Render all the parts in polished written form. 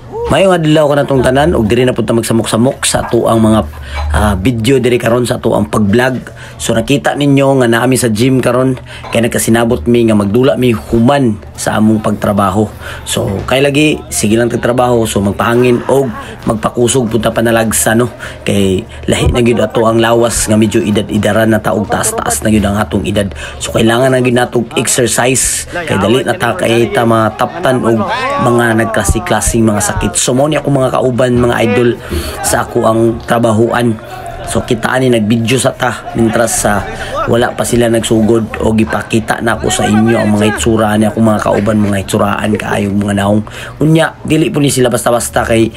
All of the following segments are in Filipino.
Mayong adlaw ka na tong tanan ug diri na punta magsamok-samok sa ato ang mga video diri karon sa ato ang pag-vlog. So nakita ninyo nga naami sa gym karon kay nagkasinabot mi nga magdula mi human sa among pagtrabaho. So kay lagi sige lang trabaho, so magpahangin og magpakusog punta panalagsa no. Kay lahi na gyud ato ang lawas nga medyo edad-edaran na taog taas-taas na gyud ang atong edad. So kailangan na gyud natong exercise kay dali na ta kay ta mataptan og mga nagklase-klaseng mga sakit. So mo ni ako mga kauban, mga idol sa ako ang trabahuan. So kitaan ni nagvideo sa ta mintras sa wala pa sila nagsugod o gipakita na ako sa inyo ang mga itsura ni ako mga kauban, mga itsuraan kaayong mga naong. Unya dili po ni sila basta-basta kay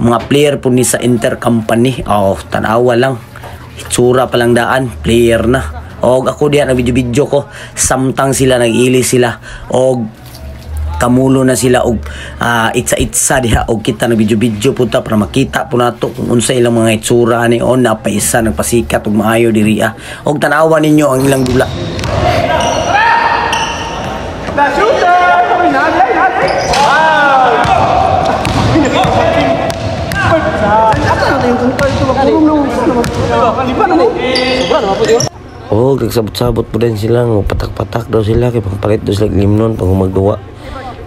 mga player po ni sa intercompany. Tanawa lang. Itsura pa lang daan, player na. Og ako diyan na video-video ko, samtang sila nag-ili sila og kamulo na sila og itsa-itsa diha og kita na video-video punta para makita po nato kung unsa ilang mga itsura ni on napaisa nagpasikat og maayo diri og tanawa ninyo ang ilang dula. Nagsabot-sabot po din sila, patak-patak daw sila kay pangpalit daw sila limnon pag magduwa.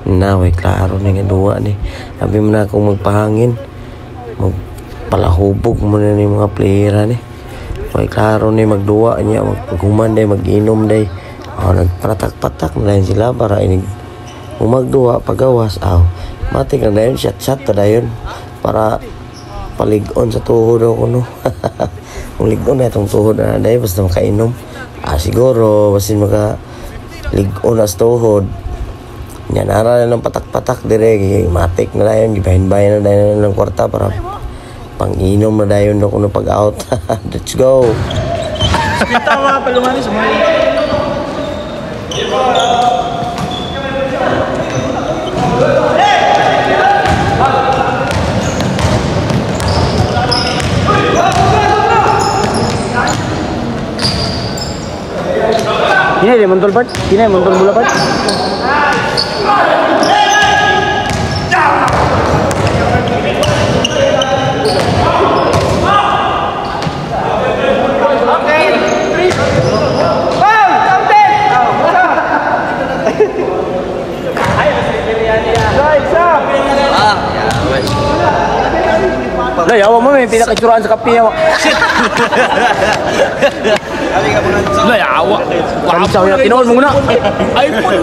Way klaro na nga duwa ni. Sabi mo na akong magpahangin, magpalahubog mo na ni mga playera ni. Way klaro ni magduwa niya, magpaguman day, mag-inom day. Nagpatak-patak na din sila para inig magduwa pagawas. Matik na dayon, shot-shot na dayon para palig-on sa tuhod ako no. Kung lig-on na itong tuhod na dayon basta makainom. Siguro basin maka lig-on na sa tuhod. Yan, nara na ng patak-patak dire, matik na dayon, gibahin-bahin na dayon ng kwarta para pang-inom na dayon ako ng pag-out. Let's go! Kita mga palumani sa mga Kini montol part, kini montol bola part. Day, awa mo may pinakatsuraan sa kape awa. Shit. Day, awa. Kamsaw yung tinoon mo muna. iPhone mo yun.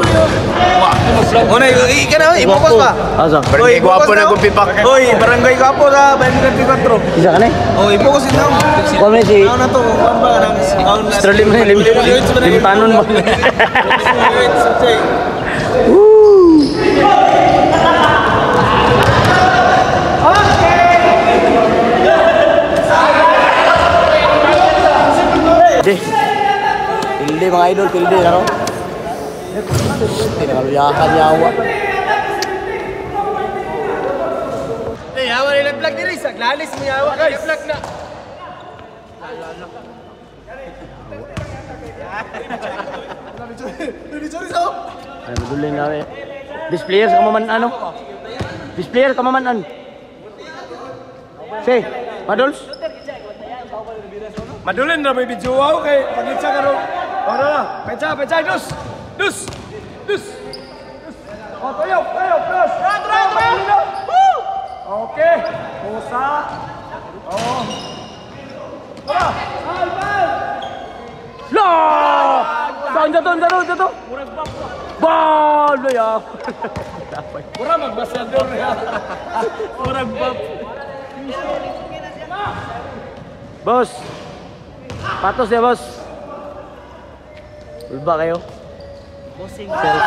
Una, ikan na, i-focus pa. Asa? Barangay Guapo na kung pipak. Uy, Barangay Guapo na, 24. Isa ka na eh? I-focus din lang. Kung na si... Ano na to, kung ba ka ng... Sterling mo na, limitanon mo. Woo! Pilde mga idol, pilde karo. Tinaluyakan yawa. Yawa nila vlog diri, saglalis mo yawa guys. Vlog na. Ano dulin na eh. Displayer ka maman ano? Displayer ka maman. Say, Madols. Madulin na may video ako kay pagitsa ka rin. Na. Pecha, dus. Tayo, plus. Okay. Pusa. Tara, albal. La! Saan jatuh? Murag bap. Bal ya. Murag magbasador ya. Murag bap. Bos. Patos ya bos. Ulba kayo. Bossing. Sales.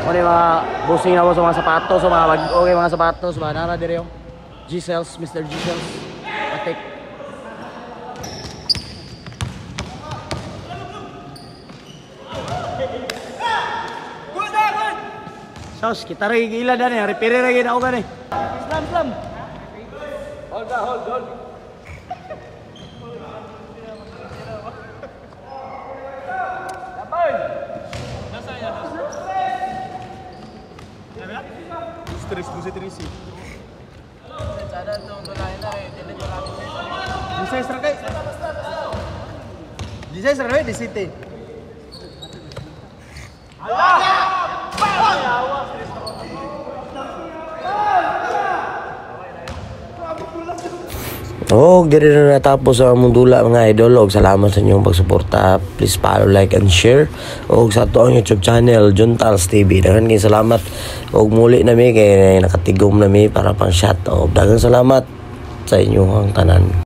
Ano yung mga bossing na sa mga sapatos, sa mga okay mga sapatos, mga nara dire yung G-Sales, Mr. G-Sales. Atik. Sos, kita rin gila dan ya, repair lagi na ako gani. Slam. Hold. Di City. Oh, diri na natapos ang mundula mga idol. Og salamat sa inyong pagsuporta. Please follow, like, and share. Og sa ato ang YouTube channel, Juntals TV. Daghang kay salamat. Og muli nami kay nakatigom nami para pang shot. Og daghang salamat sa inyong tanan.